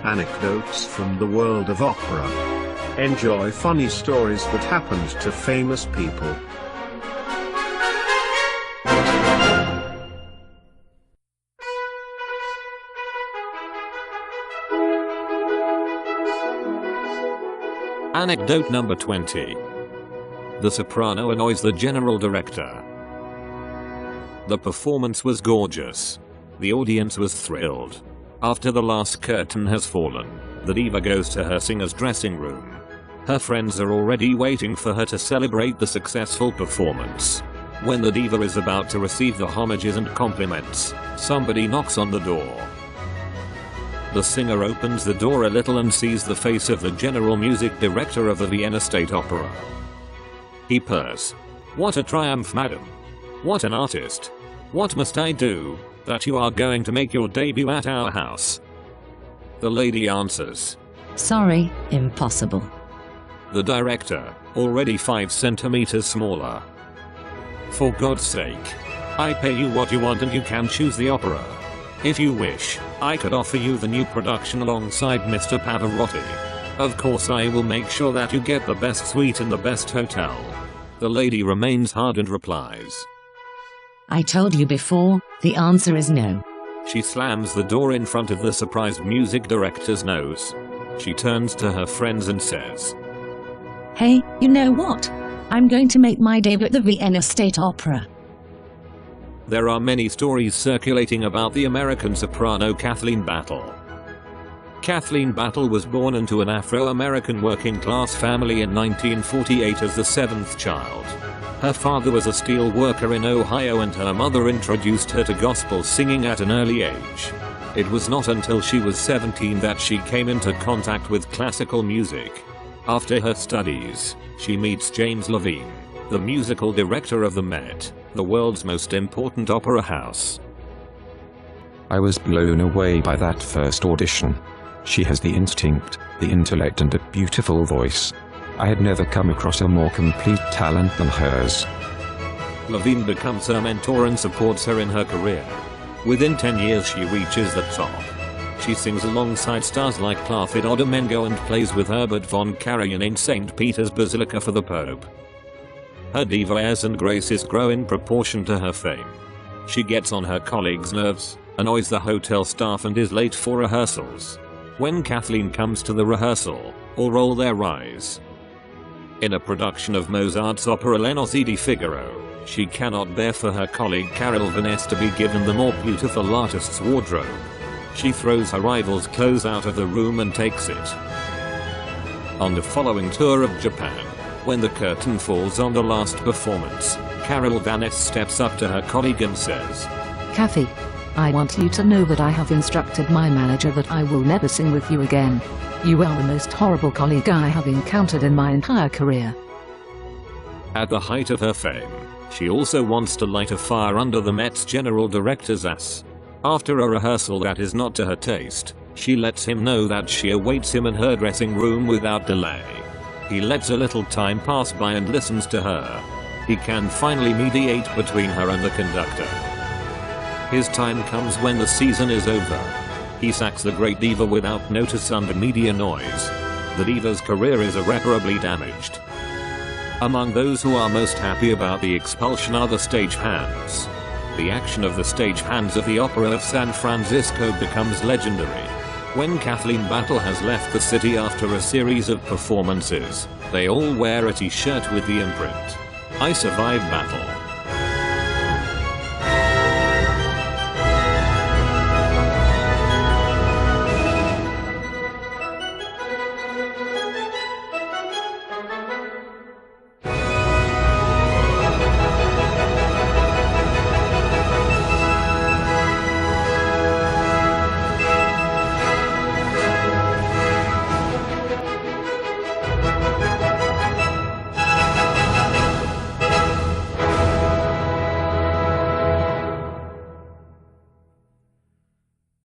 Anecdotes from the world of opera. Enjoy funny stories that happened to famous people. Anecdote number 20. The soprano annoys the general director. The performance was gorgeous. The audience was thrilled. After the last curtain has fallen, the diva goes to her singer's dressing room. Her friends are already waiting for her to celebrate the successful performance. When the diva is about to receive the homages and compliments, somebody knocks on the door. The singer opens the door a little and sees the face of the general music director of the Vienna State Opera. He purrs. "What a triumph, madam. What an artist. What must I do, that you are going to make your debut at our house?" The lady answers, "Sorry, impossible." The director, already 5 centimeters smaller. "For God's sake. I pay you what you want and you can choose the opera. If you wish, I could offer you the new production alongside Mr. Pavarotti. Of course I will make sure that you get the best suite in the best hotel." The lady remains hard and replies, "I told you before, the answer is no." She slams the door in front of the surprised music director's nose. She turns to her friends and says, "Hey, you know what? I'm going to make my debut at the Vienna State Opera." There are many stories circulating about the American soprano Kathleen Battle. Kathleen Battle was born into an Afro-American working-class family in 1948 as the 7th child. Her father was a steel worker in Ohio and her mother introduced her to gospel singing at an early age. It was not until she was 17 that she came into contact with classical music. After her studies, she meets James Levine, the musical director of the Met, the world's most important opera house. "I was blown away by that first audition. She has the instinct, the intellect and a beautiful voice. I had never come across a more complete talent than hers." Levine becomes her mentor and supports her in her career. Within 10 years she reaches the top. She sings alongside stars like Placido Domingo and plays with Herbert von Karajan in St. Peter's Basilica for the Pope. Her diva airs and graces grow in proportion to her fame. She gets on her colleagues' nerves, annoys the hotel staff and is late for rehearsals. When Kathleen comes to the rehearsal, all roll their eyes. In a production of Mozart's opera Le Nozze di Figaro, she cannot bear for her colleague Carol Vaness to be given the more beautiful artist's wardrobe. She throws her rival's clothes out of the room and takes it. On the following tour of Japan, when the curtain falls on the last performance, Carol Vaness steps up to her colleague and says, "Kathy, I want you to know that I have instructed my manager that I will never sing with you again. You are the most horrible colleague I have encountered in my entire career." At the height of her fame, she also wants to light a fire under the Met's general director's ass. After a rehearsal that is not to her taste, she lets him know that she awaits him in her dressing room without delay. He lets a little time pass by and listens to her. He can finally mediate between her and the conductor. His time comes when the season is over. He sacks the great diva without notice under media noise. The diva's career is irreparably damaged. Among those who are most happy about the expulsion are the stagehands. The action of the stagehands of the Opera of San Francisco becomes legendary. When Kathleen Battle has left the city after a series of performances, they all wear a t-shirt with the imprint, "I survived Battle."